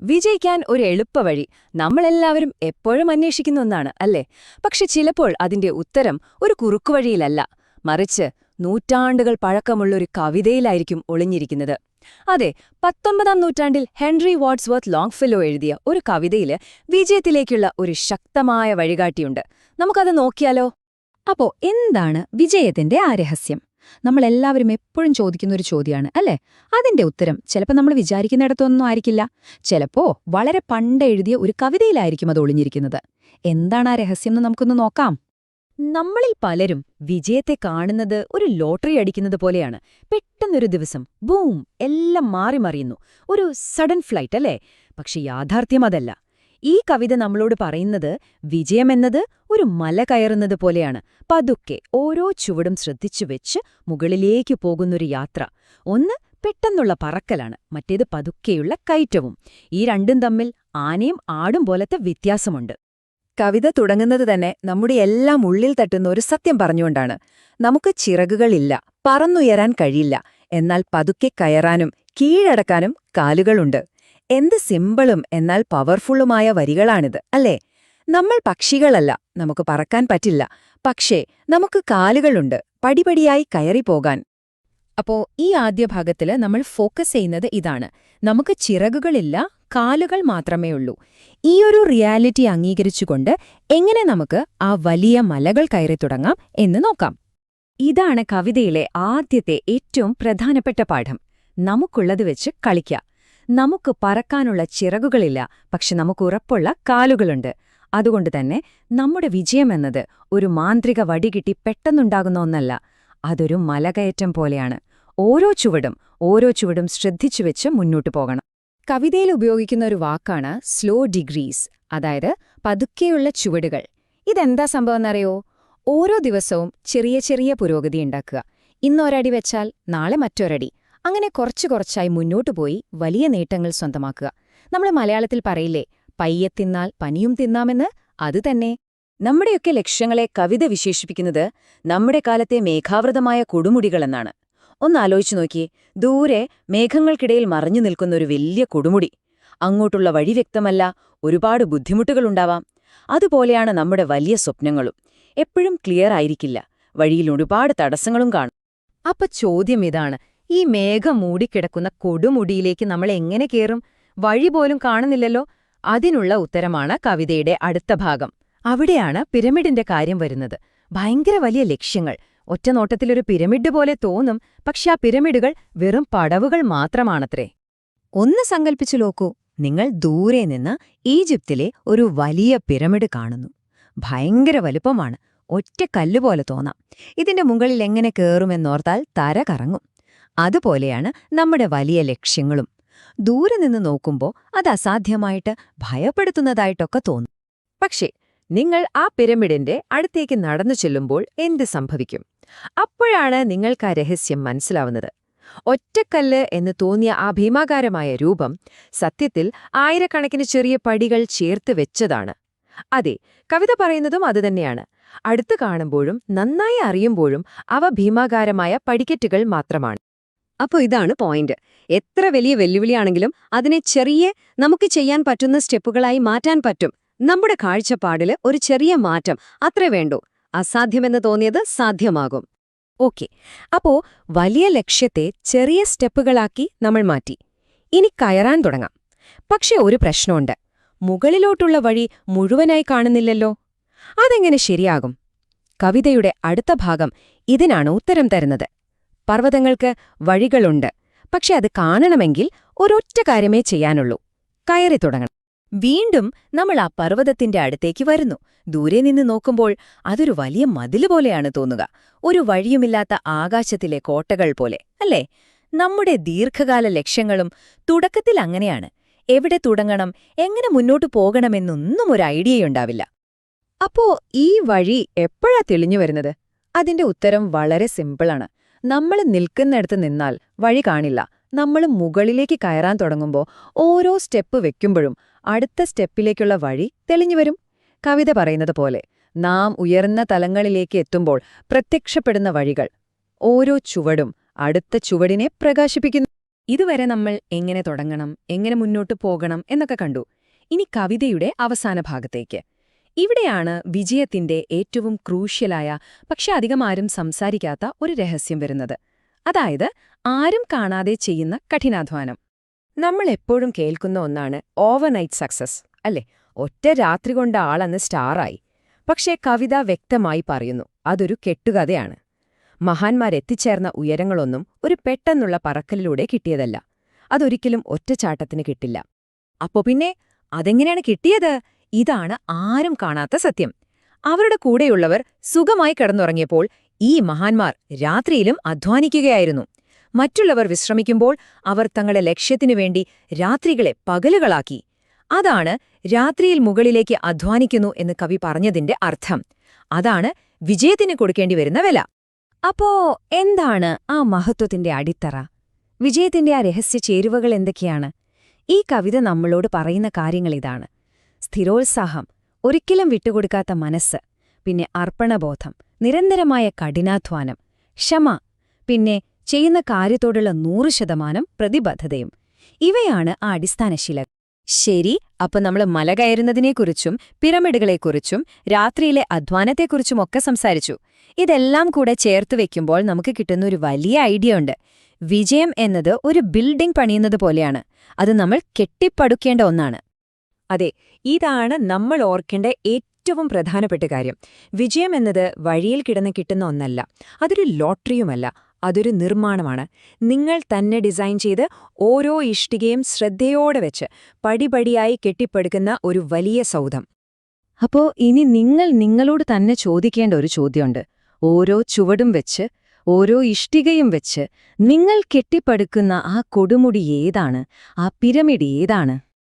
വിജയിക്കാൻ ഒരു എളുപ്പവഴി നമ്മളെല്ലാവരും എപ്പോഴും അന്വേഷിക്കുന്ന ഒന്നാണ് അല്ലേ? പക്ഷെ ചിലപ്പോൾ അതിന്റെ ഉത്തരം ഒരു കുറുക്കുവഴിയിലല്ല, മറിച്ച് നൂറ്റാണ്ടുകൾ പഴക്കമുള്ളൊരു കവിതയിലായിരിക്കും ഒളിഞ്ഞിരിക്കുന്നത്. അതെ, 19-ാം നൂറ്റാണ്ടിൽ ഹെൻറി വാട്സ്വർത്ത് ലോങ്ഫെല്ലോ എഴുതിയ ഒരു കവിതയില് വിജയത്തിലേക്കുള്ള ഒരു ശക്തമായ വഴികാട്ടിയുണ്ട്. നമുക്കത് നോക്കിയാലോ? അപ്പോ എന്താണ് വിജയത്തിന്റെ ആ രഹസ്യം? നമ്മളെല്ലാവരും എപ്പോഴും ചോദിക്കുന്നൊരു ചോദ്യമാണ് അല്ലേ? അതിന്റെ ഉത്തരം ചിലപ്പോൾ നമ്മൾ വിചാരിക്കുന്നിടത്തൊന്നും ആയിരിക്കില്ല. ചിലപ്പോ വളരെ പണ്ട് എഴുതിയ ഒരു കവിതയിലായിരിക്കും അത് ഒളിഞ്ഞിരിക്കുന്നത്. എന്താണ് ആ രഹസ്യം എന്ന് നമുക്കൊന്ന് നോക്കാം. നമ്മളിൽ പലരും വിജയത്തെ കാണുന്നത് ഒരു ലോട്ടറി അടിക്കുന്നത് പോലെയാണ്. പെട്ടെന്നൊരു ദിവസം ബൂം, എല്ലാം മാറിമറിയുന്നു. ഒരു സഡൻ ഫ്ലൈറ്റ് അല്ലേ? പക്ഷെ യാഥാർത്ഥ്യം അതല്ല. ഈ കവിത നമ്മളോട് പറയുന്നത് വിജയമെന്നത് ഒരു മല കയറുന്നത് പോലെയാണ്. പതുക്കെ ഓരോ ചുവടും ശ്രദ്ധിച്ചു വെച്ച് മുകളിലേക്ക് പോകുന്നൊരു യാത്ര. ഒന്ന് പെട്ടെന്നുള്ള പറക്കലാണ്, മറ്റേത് പതുക്കെയുള്ള കയറ്റവും. ഈ രണ്ടും തമ്മിൽ ആനയും ആടും പോലത്തെ വ്യത്യാസമുണ്ട്. കവിത തുടങ്ങുന്നത് തന്നെ നമ്മുടെ എല്ലാം ഉള്ളിൽ തട്ടുന്ന ഒരു സത്യം പറഞ്ഞുകൊണ്ടാണ്. നമുക്ക് ചിറകുകളില്ല, പറന്നുയരാൻ കഴിയില്ല, എന്നാൽ പതുക്കെ കയറാനും കീഴടക്കാനും കാലുകളുണ്ട്. എന്ത് സിമ്പിളും എന്നാൽ പവർഫുള്ളുമായ വരികളാണിത് അല്ലേ? നമ്മൾ പക്ഷികളല്ല, നമുക്ക് പറക്കാൻ പറ്റില്ല, പക്ഷേ നമുക്ക് കാലുകളുണ്ട്, പടിപടിയായി കയറിപ്പോകാൻ. അപ്പോ ഈ ആദ്യ ഭാഗത്തില് നമ്മൾ ഫോക്കസ് ചെയ്യുന്നത് ഇതാണ്: നമുക്ക് ചിറകുകളില്ല, കാലുകൾ മാത്രമേ ഉള്ളൂ. ഈയൊരു റിയാലിറ്റി അംഗീകരിച്ചുകൊണ്ട് എങ്ങനെ നമുക്ക് ആ വലിയ മലകൾ കയറി തുടങ്ങാം എന്ന് നോക്കാം. ഇതാണ് കവിതയിലെ ആദ്യത്തെ ഏറ്റവും പ്രധാനപ്പെട്ട പാഠം. നമുക്കുള്ളത് വെച്ച് കളിക്കാം. നമുക്ക് പറക്കാനുള്ള ചിറകുകളില്ല, പക്ഷെ നമുക്ക് ഉറപ്പുള്ള കാലുകളുണ്ട്. അതുകൊണ്ടുതന്നെ നമ്മുടെ വിജയമെന്നത് ഒരു മാന്ത്രിക വടികിട്ടി പെട്ടെന്നുണ്ടാകുന്ന ഒന്നല്ല. അതൊരു മലകയറ്റം പോലെയാണ്. ഓരോ ചുവടും ശ്രദ്ധിച്ചുവെച്ച് മുന്നോട്ടു പോകണം. കവിതയിൽ ഉപയോഗിക്കുന്ന ഒരു വാക്കാണ് സ്ലോ ഡിഗ്രീസ്, അതായത് പതുക്കെയുള്ള ചുവടുകൾ. ഇതെന്താ സംഭവമെന്നറിയോ? ഓരോ ദിവസവും ചെറിയ ചെറിയ പുരോഗതി ഉണ്ടാക്കുക. ഇന്നൊരടി വെച്ചാൽ നാളെ മറ്റൊരടി, അങ്ങനെ കുറച്ചായി മുന്നോട്ടു പോയി വലിയ നേട്ടങ്ങൾ സ്വന്തമാക്കുക. നമ്മൾ മലയാളത്തിൽ പറയില്ലേ, പയ്യെ തിന്നാൽ പനിയും തിന്നാമെന്ന്? അതുതന്നെ. നമ്മുടെയൊക്കെ ലക്ഷ്യങ്ങളെ കവിത വിശേഷിപ്പിക്കുന്നത് നമ്മുടെ കാലത്തെ മേഘാവൃതമായ കൊടുമുടികളെന്നാണ്. ഒന്നാലോചിച്ചു നോക്കിയേ, ദൂരെ മേഘങ്ങൾക്കിടയിൽ മറഞ്ഞു നിൽക്കുന്ന ഒരു വലിയ കൊടുമുടി. അങ്ങോട്ടുള്ള വഴി വ്യക്തമല്ല, ഒരുപാട് ബുദ്ധിമുട്ടുകളുണ്ടാവാം. അതുപോലെയാണ് നമ്മുടെ വലിയ സ്വപ്നങ്ങളും. എപ്പോഴും ക്ലിയർ ആയിരിക്കില്ല, വഴിയിൽ ഒരുപാട് തടസ്സങ്ങളും കാണും. അപ്പൊ ചോദ്യം ഇതാണ്: ഈ മേഘം മൂടിക്കിടക്കുന്ന കൊടുമുടിയിലേക്ക് നമ്മൾ എങ്ങനെ കയറും? വഴി പോലും കാണുന്നില്ലല്ലോ. അതിനുള്ള ഉത്തരമാണ് കവിതയുടെ അടുത്ത ഭാഗം. അവിടെയാണ് പിരമിഡിന്റെ കാര്യം വരുന്നത്. ഭയങ്കര വലിയ ലക്ഷ്യങ്ങൾ. ഒറ്റനോട്ടത്തിലൊരു പിരമിഡ് പോലെ തോന്നും, പക്ഷെ ആ പിരമിഡുകൾ വെറും പടവുകൾ മാത്രമാണത്രേ. ഒന്ന് സങ്കൽപ്പിച്ചു നോക്കൂ, നിങ്ങൾ ദൂരെ നിന്ന് ഈജിപ്തിലെ ഒരു വലിയ പിരമിഡ് കാണുന്നു. ഭയങ്കര വലുപ്പമാണ്, ഒറ്റ കല്ലുപോലെ തോന്നാം. ഇതിന്റെ മുകളിൽ എങ്ങനെ കയറുമെന്നോർത്താൽ തര കറങ്ങും. അതുപോലെയാണ് നമ്മുടെ വലിയ ലക്ഷ്യങ്ങളും. ദൂരെ നിന്ന് നോക്കുമ്പോൾ അത് അസാധ്യമായിട്ട് ഭയപ്പെടുത്തുന്നതായിട്ടൊക്കെ തോന്നും. പക്ഷേ നിങ്ങൾ ആ പിരമിഡിന്റെ അടുത്തേക്ക് നടന്നു ചെല്ലുമ്പോൾ എന്ത് സംഭവിക്കും? അപ്പോഴാണ് നിങ്ങൾക്ക് ആ രഹസ്യം മനസ്സിലാവുന്നത്. ഒറ്റക്കല്ല് എന്ന് തോന്നിയ ആ ഭീമാകാരമായ രൂപം സത്യത്തിൽ ആയിരക്കണക്കിന് ചെറിയ പടികൾ ചേർത്ത് വെച്ചതാണ്. അതെ, കവിത പറയുന്നതും അതുതന്നെയാണ്. അടുത്ത് കാണുമ്പോഴും നന്നായി അറിയുമ്പോഴും അവ ഭീമാകാരമായ പടിക്കെട്ടുകൾ മാത്രമാണ്. അപ്പോൾ ഇതാണ് പോയിന്റ്. എത്ര വലിയ വെല്ലുവിളിയാണെങ്കിലും അതിനെ ചെറിയ, നമുക്ക് ചെയ്യാൻ പറ്റുന്ന സ്റ്റെപ്പുകളായി മാറ്റാൻ പറ്റും. നമ്മുടെ കാഴ്ചപ്പാടില് ഒരു ചെറിയ മാറ്റം അത്രേ വേണ്ടൂ. അസാധ്യമെന്ന് തോന്നിയത് സാധ്യമാകും. ഓക്കെ, അപ്പോ വലിയ ലക്ഷ്യത്തെ ചെറിയ സ്റ്റെപ്പുകളാക്കി നമ്മൾ മാറ്റി. ഇനി കയറാൻ തുടങ്ങാം. പക്ഷെ ഒരു പ്രശ്നമുണ്ട്. മുകളിലോട്ടുള്ള വഴി മുഴുവനായി കാണുന്നില്ലല്ലോ. അതെങ്ങനെ ശരിയാകും? കവിതയുടെ അടുത്ത ഭാഗം ഇതിനാണ് ഉത്തരം തരുന്നത്. പർവ്വതങ്ങൾക്ക് വഴികളുണ്ട്, പക്ഷെ അത് കാണണമെങ്കിൽ ഒരൊറ്റ കാര്യമേ ചെയ്യാനുള്ളൂ: കയറി തുടങ്ങണം. വീണ്ടും നമ്മൾ ആ പർവ്വതത്തിന്റെ അടുത്തേക്ക് വരുന്നു. ദൂരെ നിന്ന് നോക്കുമ്പോൾ അതൊരു വലിയ മതില് പോലെയാണ് തോന്നുക. ഒരു വഴിയുമില്ലാത്ത ആകാശത്തിലെ കോട്ടകൾ പോലെ, അല്ലേ? നമ്മുടെ ദീർഘകാല ലക്ഷ്യങ്ങളും തുടക്കത്തിൽ അങ്ങനെയാണ്. എവിടെ തുടങ്ങണം, എങ്ങനെ മുന്നോട്ടു പോകണമെന്നൊന്നും ഒരു ഐഡിയയുണ്ടാവില്ല. അപ്പോ ഈ വഴി എപ്പോഴാ തെളിഞ്ഞു വരുന്നത്? അതിന്റെ ഉത്തരം വളരെ സിമ്പിളാണ്. നമ്മൾ നിൽക്കുന്നിടത്ത് നിന്നാൽ വഴി കാണില്ല. നമ്മൾ മുകളിലേക്ക് കയറാൻ തുടങ്ങുമ്പോൾ ഓരോ സ്റ്റെപ്പ് വെക്കുമ്പോഴും അടുത്ത സ്റ്റെപ്പിലേക്കുള്ള വഴി തെളിഞ്ഞുവരും. കവിത പറയുന്നത് പോലെ നാം ഉയർന്ന തലങ്ങളിലേക്ക് എത്തുമ്പോൾ പ്രത്യക്ഷപ്പെടുന്ന വഴികൾ, ഓരോ ചുവടും അടുത്ത ചുവടിനെ പ്രകാശിപ്പിക്കുന്നു. ഇതുവരെ നമ്മൾ എങ്ങനെ തുടങ്ങണം, എങ്ങനെ മുന്നോട്ട് പോകണം എന്നൊക്കെ കണ്ടു. ഇനി കവിതയുടെ അവസാന ഭാഗത്തേക്ക്. ഇവിടെയാണ് വിജയത്തിന്റെ ഏറ്റവും ക്രൂഷ്യലായ, പക്ഷെ അധികം ആരും സംസാരിക്കാത്ത ഒരു രഹസ്യം വരുന്നത്. അതായത്, ആരും കാണാതെ ചെയ്യുന്ന കഠിനാധ്വാനം. നമ്മൾ എപ്പോഴും കേൾക്കുന്ന ഒന്നാണ് ഓവർനൈറ്റ് സക്സസ്, അല്ലേ? ഒറ്റ രാത്രി കൊണ്ട് ആളന്ന് സ്റ്റാറായി. പക്ഷേ കവിത വ്യക്തമായി പറയുന്നു, അതൊരു കെട്ടുകഥയാണ്. മഹാന്മാരെത്തിച്ചേർന്ന ഉയരങ്ങളൊന്നും ഒരു പെട്ടെന്നുള്ള പറക്കലിലൂടെ കിട്ടിയതല്ല. അതൊരിക്കലും ഒറ്റച്ചാട്ടത്തിന് കിട്ടില്ല. അപ്പോ പിന്നെ അതെങ്ങനെയാണ് കിട്ടിയത്? ഇതാണ് ആരും കാണാത്ത സത്യം. അവരുടെ കൂടെയുള്ളവർ സുഖമായി കിടന്നുറങ്ങിയപ്പോൾ ഈ മഹാന്മാർ രാത്രിയിലും അധ്വാനിക്കുകയായിരുന്നു. മറ്റുള്ളവർ വിശ്രമിക്കുമ്പോൾ അവർ തങ്ങളുടെ ലക്ഷ്യത്തിനു വേണ്ടി രാത്രികളെ പകലുകളാക്കി. അതാണ് രാത്രിയിൽ മുകളിലേക്ക് അധ്വാനിക്കുന്നു എന്ന് കവി പറഞ്ഞതിന്റെ അർത്ഥം. അതാണ് വിജയത്തിന് കൊടുക്കേണ്ടി വരുന്ന വില. അപ്പോ എന്താണ് ആ മഹത്വത്തിന്റെ അടിത്തറ? വിജയത്തിന്റെ ആ രഹസ്യ ചേരുവകൾ എന്തൊക്കെയാണ്? ഈ കവിത നമ്മളോട് പറയുന്ന കാര്യങ്ങളിതാണ്: സ്ഥിരോത്സാഹം, ഒരിക്കലും വിട്ടുകൊടുക്കാത്ത മനസ്സ്, പിന്നെ അർപ്പണബോധം, നിരന്തരമായ കഠിനാധ്വാനം, ക്ഷമ, പിന്നെ ചെയ്യുന്ന കാര്യത്തോടുള്ള 100% പ്രതിബദ്ധതയും. ഇവയാണ് ആ അടിസ്ഥാനശീലം. ശരി, അപ്പൊ നമ്മൾ മല കയറുന്നതിനെക്കുറിച്ചും പിരമിഡുകളെക്കുറിച്ചും രാത്രിയിലെ അധ്വാനത്തെക്കുറിച്ചുമൊക്കെ സംസാരിച്ചു. ഇതെല്ലാം കൂടെ ചേർത്ത് വെക്കുമ്പോൾ നമുക്ക് കിട്ടുന്ന ഒരു വലിയ ഐഡിയ ഉണ്ട്. വിജയം എന്നത് ഒരു ബിൽഡിംഗ് പണിയുന്നത് പോലെയാണ്. അത് നമ്മൾ കെട്ടിപ്പടുക്കേണ്ട ഒന്നാണ്. അതെ, ഇതാണ് നമ്മൾ ഓർക്കേണ്ട ഏറ്റവും പ്രധാനപ്പെട്ട കാര്യം. വിജയം എന്നത് വഴിയിൽ കിടന്ന് കിട്ടുന്ന ഒന്നല്ല. അതൊരു ലോട്ടറിയുമല്ല. അതൊരു നിർമ്മാണമാണ്. നിങ്ങൾ തന്നെ ഡിസൈൻ ചെയ്ത് ഓരോ ഇഷ്ടികയും ശ്രദ്ധയോടെ വെച്ച് പടിപടിയായി കെട്ടിപ്പടുക്കുന്ന ഒരു വലിയ സൗധം. അപ്പോ ഇനി നിങ്ങൾ നിങ്ങളോട് തന്നെ ചോദിക്കേണ്ട ഒരു ചോദ്യമുണ്ട്. ഓരോ ചുവടും വെച്ച്, ഓരോ ഇഷ്ടികയും വെച്ച് നിങ്ങൾ കെട്ടിപ്പടുക്കുന്ന ആ കൊടുമുടി ഏതാണ്? ആ പിരമിഡ് ഏതാണ്?